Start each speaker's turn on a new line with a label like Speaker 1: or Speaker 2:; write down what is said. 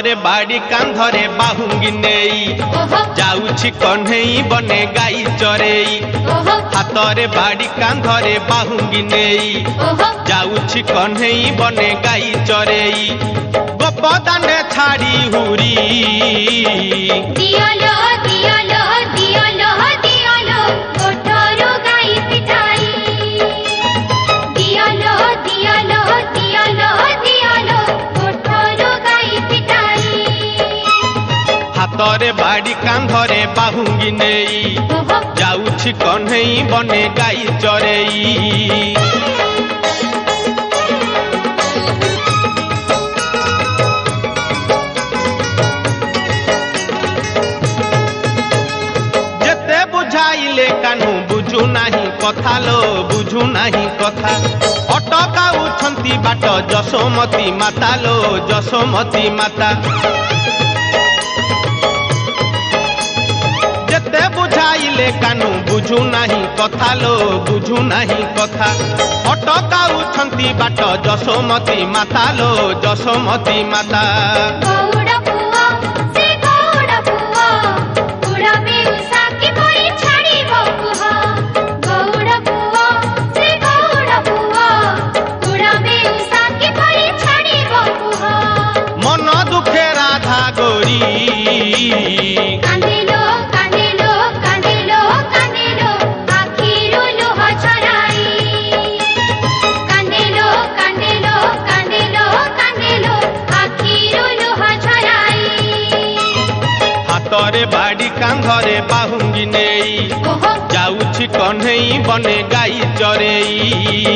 Speaker 1: हातरे बाड़ी कांधरे बाहुंगी नेई जाउछि कन्हई बने गाई चरेई हातरे बाड़ी कांधरे बाहुंगी नेई जाउछि कन्हई बने गाई चरेई गोपदाने छाड़ी हुरी
Speaker 2: दियालो दियालो दियालो दियालो कोठरो गाई पिटाई दियालो दियालो दियालो दियालो कोठरो गाई पिटाई
Speaker 1: हातरे बाड़ी कांधरे बाहुंगी नेई जाउछि कन्हई बने गाई चरेई कानू बुझू नाही कथा लो बुझू नाही कथा अटकाउछंती बाट जशोमती माता लो जशोमती माता जेते बुझाइले कानू बुझू नाही कथा लो बुझू नाही कथा अटकाउछंती बाट जशोमती माता लो जशोमती माता
Speaker 2: कांदेलो कांदेलो कांदेलो कांदेलो आखिरो लोहा छराई कांदेलो कांदेलो कांदेलो कांदेलो आखिरो लोहा छराई
Speaker 1: हातरे बाड़ी कांधरे बाहुंगी नेई जाउछि कन्हई बने गाई चरेई